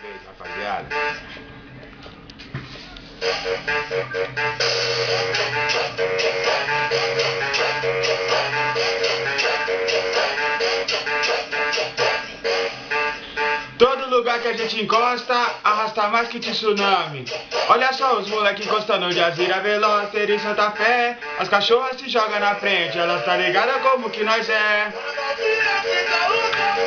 vez, rapaziada. Todo lugar que a gente encosta, arrasta mais que tsunami. Olha só os moleque encostando de Azira, Veloster e Santa Fé. As cachorras se jogam na frente, elas tá ligada como que nós é.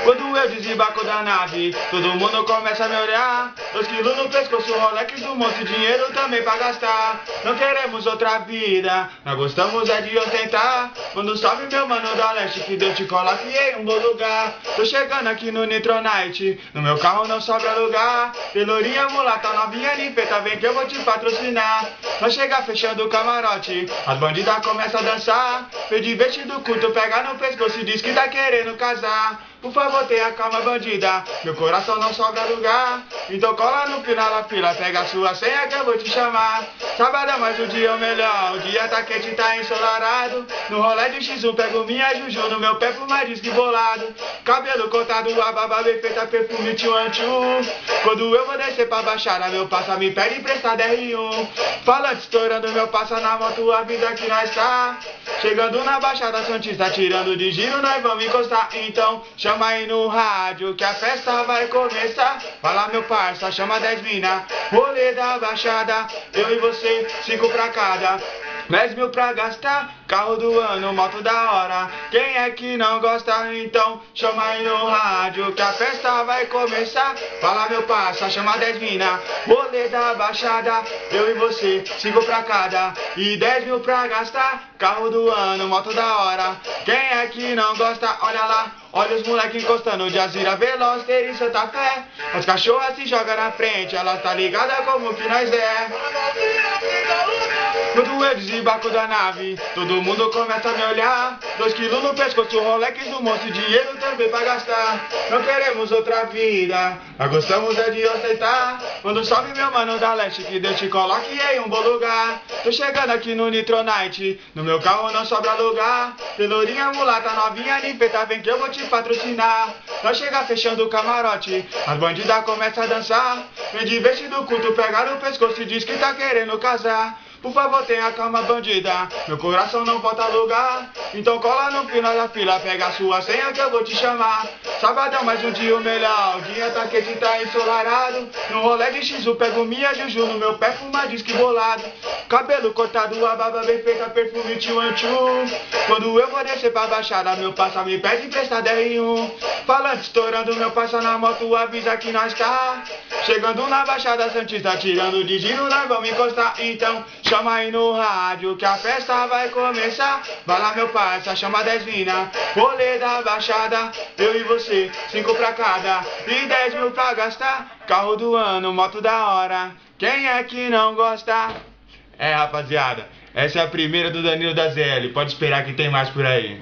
Quando eu desembarco da nave, todo mundo começa a me olhar. 2 quilos no pescoço, Rolex, um monte de dinheiro também pra gastar. Não queremos outra vida, nós gostamos é de ostentar. Quando salve meu mano da leste, que Deus te coloque em um bom lugar. Tô chegando aqui no Nitronite, no meu carro não sobra lugar. Pelourinha, mulata, novinha, limpeta, vem que eu vou te patrocinar. Nós chega fechando o camarote, as bandidas começam a dançar. Pedi vestido curto, pega no pescoço e diz que tá querendo casar. Por favor, tenha calma, bandida, meu coração não sobra lugar. Então cola no final da fila, pega a sua senha que eu vou te chamar. Sábado é mais um dia melhor, o dia tá quente, tá ensolarado. No rolê de X1 pego minha juju, no meu pé fuma disque bolado. Cabelo cortado, a barba bem feita, perfume tchuan-tchum. Quando eu vou descer pra baixada, meu passa me pede emprestado R1. Falante estourando, meu passa na moto, a vida que nós tá. Chegando na Baixada Santista, tirando de giro, nós vamos encostar. Então chama aí no rádio que a festa vai começar. Vai lá meu parça, chama 10 mina, rolê da Baixada. Eu e você, 5 pra cada, 10 mil pra gastar. Carro do ano, moto da hora. Quem é que não gosta? Então chama aí no rádio que a festa vai começar. Fala meu parça, chama 10 mina, rolê da Baixada. Eu e você, 5 pra cada e 10 mil pra gastar. Carro do ano, moto da hora. Quem é que não gosta? Olha lá, olha os moleque encostando de Azira, Veloster e Santa Fé. As cachorras se jogam na frente, elas tá ligada como que nós é. Quando eu desembarco da nave, todo mundo começa a me olhar. 2 quilos no pescoço, Rolex, um monte de dinheiro também pra gastar. Não queremos outra vida, nós gostamos é de ostentar. Quando sobe meu mano da leste, que Deus te coloque em um bom lugar. Tô chegando aqui no Nitronite, no meu carro não sobra lugar. Pelourinha, mulata, novinha, limpeta, vem que eu vou te patrocinar. Nós chega fechando o camarote, as bandidas começam a dançar. Vem de vestido curto, pega no pescoço e diz que tá querendo casar. Por favor, tenha calma, bandida, meu coração não volta a lugar. Então cola no final da fila, pega a sua senha que eu vou te chamar. Sabadão, mais um dia melhor, o dia tá quente, tá ensolarado. No rolê de X1 pego minha juju, no meu pé fuma disque bolado. Cabelo cortado, a barba bem feita, perfume tchuan-tchum. Quando eu vou descer pra baixada, meu passa me pede emprestado R1. Falante estourando, meu passa na moto, avisa que nós tá. Chegando na Baixada Santista, tirando de giro, nós vamos encostar. Então chama aí no rádio que a festa vai começar. Vai lá meu parça, chama 10 mina, rolê da Baixada. Eu e você, 5 pra cada e 10 mil pra gastar. Carro do ano, moto da hora. Quem é que não gosta? É rapaziada, essa é a primeira do Danilo da ZL. Pode esperar que tem mais por aí.